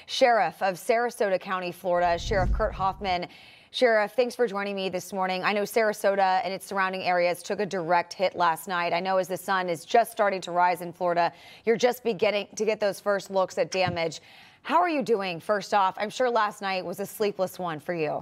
Sheriff of Sarasota County, Florida, Sheriff Kurt Hoffman. Sheriff, thanks for joining me this morning. I know Sarasota and its surrounding areas took a direct hit last night. I know as the sun is just starting to rise in Florida, you're just beginning to get those first looks at damage. How are you doing? First off, I'm sure last night was a sleepless one for you.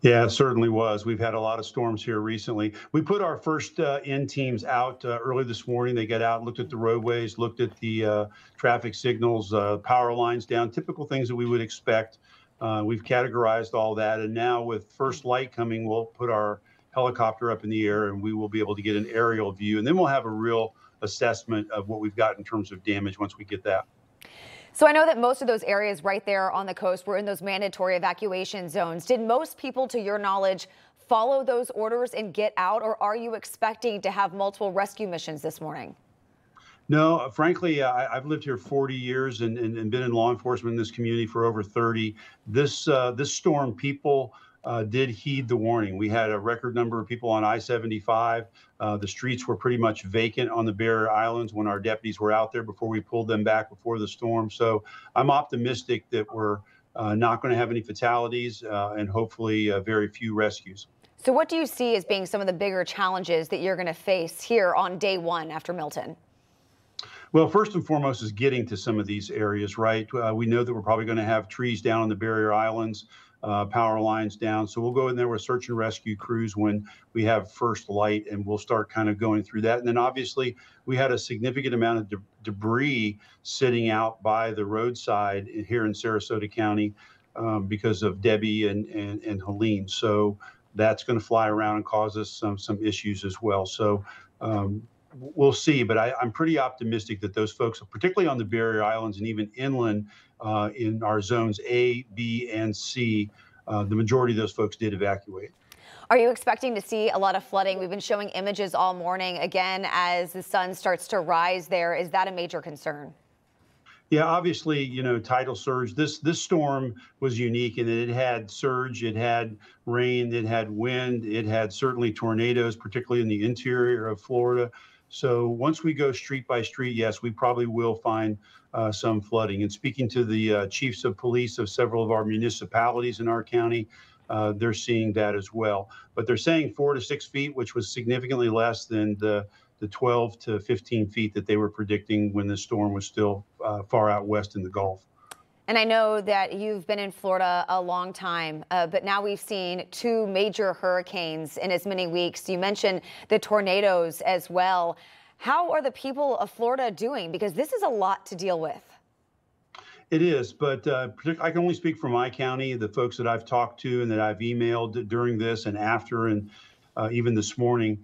Yeah, it certainly was. We've had a lot of storms here recently. We put our first in teams out early this morning. They got out, looked at the roadways, looked at the traffic signals, power lines down, typical things that we would expect. We've categorized all that. And now with first light coming, we'll put our helicopter up in the air and we will be able to get an aerial view. And then we'll have a real assessment of what we've got in terms of damage once we get that. So I know that most of those areas right there on the coast were in those mandatory evacuation zones. Did most people, to your knowledge, follow those orders and get out, or are you expecting to have multiple rescue missions this morning? No, frankly, I've lived here 40 years and been in law enforcement in this community for over 30. This storm, people did heed the warning. We had a record number of people on I-75. The streets were pretty much vacant on the Barrier Islands when our deputies were out there before we pulled them back before the storm. So I'm optimistic that we're not going to have any fatalities and hopefully very few rescues. So what do you see as being some of the bigger challenges that you're going to face here on day one after Milton? Well, first and foremost is getting to some of these areas, right? We know that we're probably going to have trees down on the Barrier Islands, power lines down. So we'll go in there with search and rescue crews when we have first light, and we'll start kind of going through that. And then obviously we had a significant amount of debris sitting out by the roadside here in Sarasota County because of Debbie and Helene. So that's going to fly around and cause us some issues as well. So we'll see, but I'm pretty optimistic that those folks, particularly on the Barrier Islands and even inland in our zones A, B, and C, the majority of those folks did evacuate. Are you expecting to see a lot of flooding? We've been showing images all morning, again, as the sun starts to rise there. Is that a major concern? Yeah, obviously, tidal surge. This storm was unique in that it had surge, it had rain, it had wind, it had certainly tornadoes, particularly in the interior of Florida. So once we go street by street, yes, we probably will find some flooding. And speaking to the chiefs of police of several of our municipalities in our county, they're seeing that as well. But they're saying 4 to 6 feet, which was significantly less than the 12 to 15 feet that they were predicting when the storm was still far out west in the Gulf. And I know that you've been in Florida a long time, but now we've seen 2 major hurricanes in as many weeks. You mentioned the tornadoes as well. How are the people of Florida doing? Because this is a lot to deal with. It is, but I can only speak for my county, the folks that I've talked to and that I've emailed during this and after and even this morning.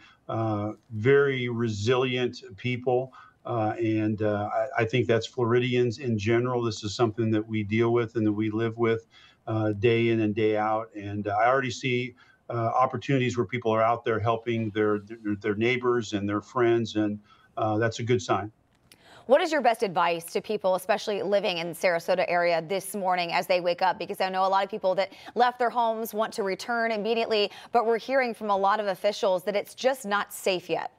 Very resilient people. I think that's Floridians in general. This is something that we deal with and that we live with day in and day out. And I already see opportunities where people are out there helping their neighbors and their friends. And that's a good sign. What is your best advice to people, especially living in the Sarasota area this morning as they wake up? Because I know a lot of people that left their homes want to return immediately, but we're hearing from a lot of officials that it's just not safe yet.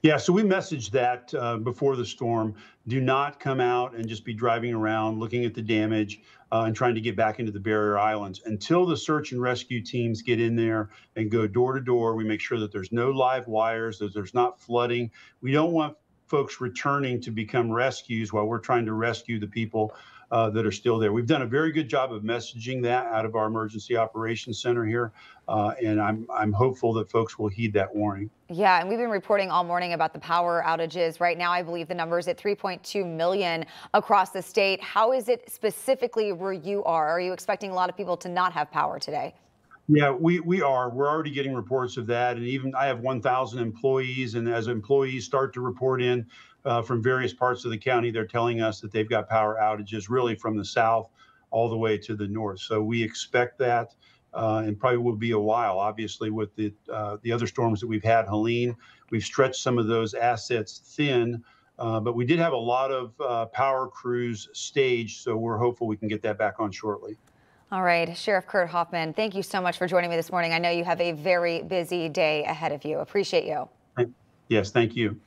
Yeah, so we messaged that before the storm. Do not come out and just be driving around looking at the damage and trying to get back into the Barrier Islands. Until the search and rescue teams get in there and go door to door, we make sure that there's no live wires, that there's not flooding. We don't want folks returning to become rescues while we're trying to rescue the people that are still there. We've done a very good job of messaging that out of our emergency operations center here, and I'm hopeful that folks will heed that warning. Yeah, and we've been reporting all morning about the power outages. Right now, I believe the number is at 3.2 million across the state. How is it specifically where you are? Are you expecting a lot of people to not have power today? Yeah, we are. We're already getting reports of that. And even I have 1,000 employees. And as employees start to report in from various parts of the county, they're telling us that they've got power outages really from the south all the way to the north. So we expect that and probably will be a while. Obviously, with the other storms that we've had, Helene, we've stretched some of those assets thin. But we did have a lot of power crews staged. So we're hopeful we can get that back on shortly. All right, Sheriff Kurt Hoffman, thank you so much for joining me this morning. I know you have a very busy day ahead of you. Appreciate you. Yes, thank you.